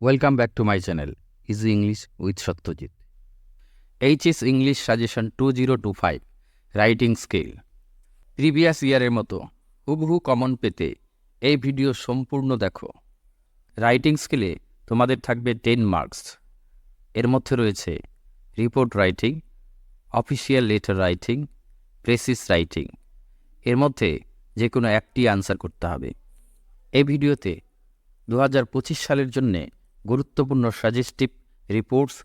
Welcome back to my channel, Easy English with Satyajit. HS English Suggestion 2025 writing scale previous ইয়ারের মতো হুবহু common পেতে এই video সম্পূর্ণ দেখো। রাইটিং স্কেলে তোমাদের থাকবে 10 মার্কস। এর মধ্যে রয়েছে report writing, official letter writing, precis writing. এর মধ্যে যে কোনো একটি আনসার করতে হবে। এই ভিডিওতে 2025 সালের জন্যে গুরুত্বপূর্ণ সাজেস্টিভ রিপোর্টস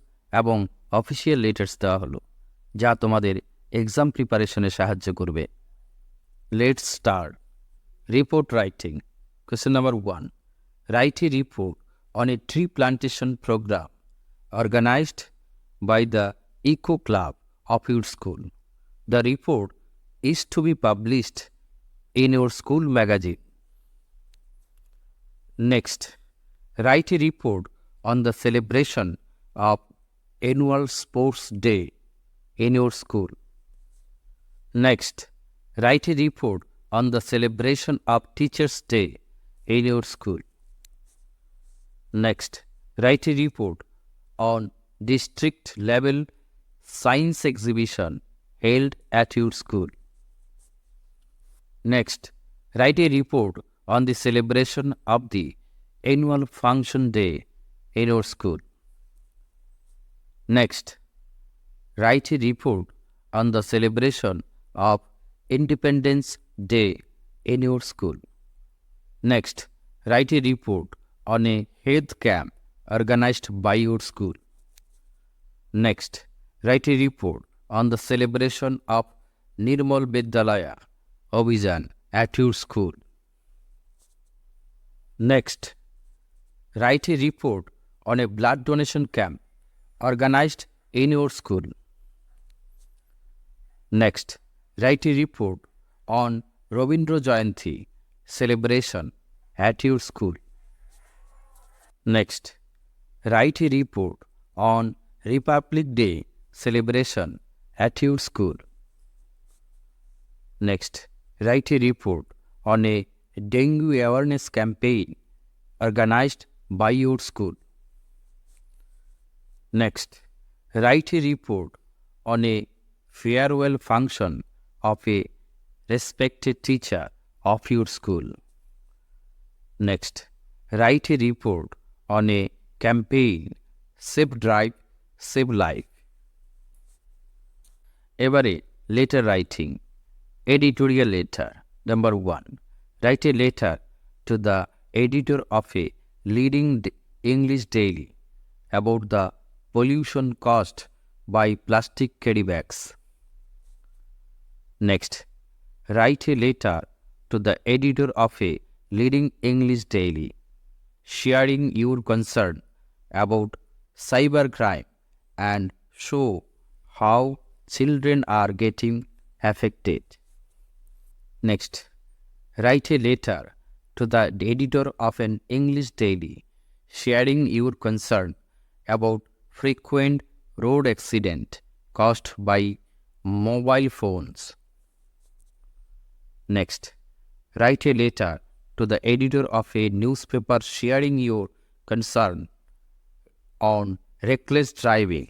এবং অফিসিয়াল লেটার্স দেওয়া হলো, যা তোমাদের এক্সাম প্রিপারেশনে সাহায্য করবে। Let's start. Report writing. Question number 1. Write a report on a tree plantation program organized by the Eco Club of your school. The report is to be published in your school magazine. Next, write a report on the celebration of annual sports day in your school. Next, write a report on the celebration of Teachers' Day in your school. Next, write a report on district level science exhibition held at your school. Next, write a report on the celebration of the annual function day in your school. Next, write a report on the celebration of Independence Day in your school. Next, write a report on a health camp organized by your school. Next, write a report on the celebration of Nirmal Vidyalaya Abhijan at your school. Next, write a report on a blood donation camp organized in your school. Next, write a report on Rabindra Jayanti celebration at your school. Next, write a report on Republic Day celebration at your school. Next, write a report on a dengue awareness campaign organized by your school. Next, write a report on a farewell function of a respected teacher of your school. Next, write a report on a campaign Save Drive, Save Life. এবারে letter writing. Editorial letter. Number 1. Write a letter to the editor of a leading English daily about the pollution caused by plastic carry bags. Next, write a letter to the editor of a leading English daily sharing your concern about cybercrime and show how children are getting affected. Next, write a letter to the editor of an English daily sharing your concern about frequent road accident caused by mobile phones. Next, write a letter to the editor of a newspaper sharing your concern on reckless driving.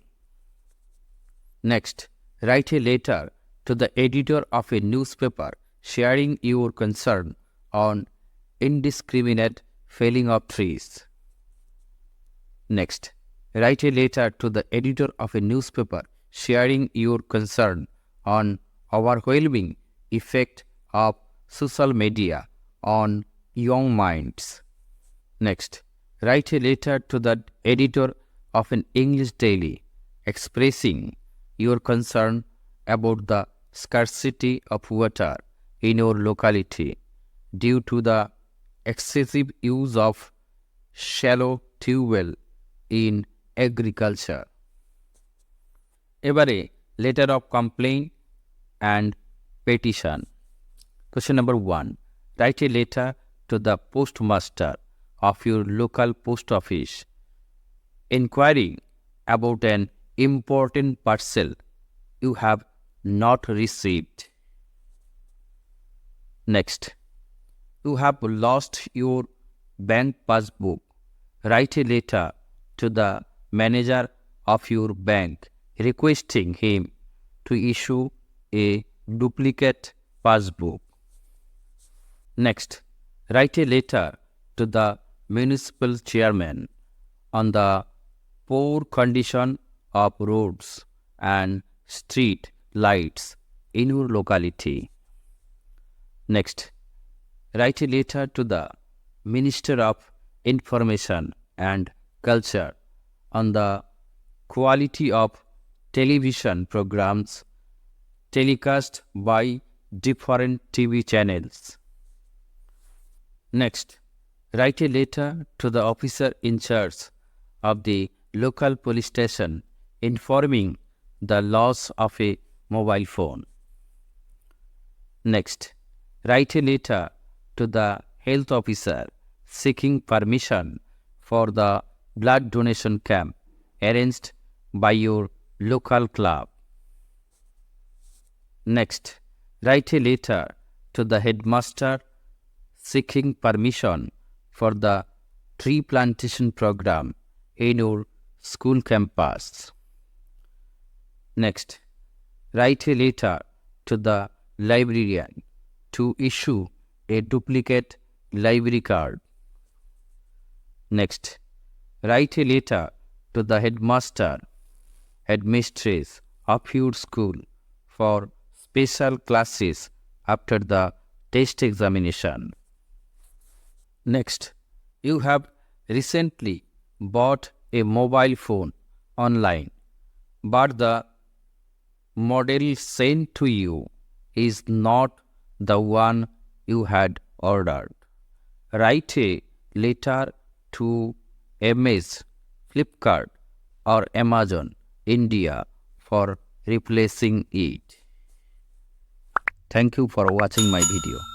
Next, write a letter to the editor of a newspaper sharing your concern on indiscriminate felling of trees. Next, write a letter to the editor of a newspaper sharing your concern on overwhelming effect of social media on young minds. Next, write a letter to the editor of an English daily expressing your concern about the scarcity of water in your locality due to the excessive use of shallow tube in agriculture. এবারে letter of complaint and petition. Question number 1. Write a letter to the postmaster of your local post office inquiring about an important parcel you have not received. Next, you have lost your bank passbook write a letter to the manager of your bank requesting him to issue a duplicate passbook. Next, write a letter to the municipal chairman on the poor condition of roads and street lights in your locality. Next, write a letter to the Minister of Information and Culture on the quality of television programs telecast by different TV channels. Next, write a letter to the officer in charge of the local police station informing the loss of a mobile phone. Next, write a letter to the health officer seeking permission for the blood donation camp arranged by your local club. Next, write a letter to the headmaster seeking permission for the tree plantation program in your school campus. Next, write a letter to the librarian to issue a duplicate library card. Next, write a letter to the headmaster, headmistress of your school for special classes after the test examination. Next, you have recently bought a mobile phone online, but the model sent to you is not the one you had ordered. Write a letter to MS, Flipkart or Amazon India for replacing it. Thank you for watching my video.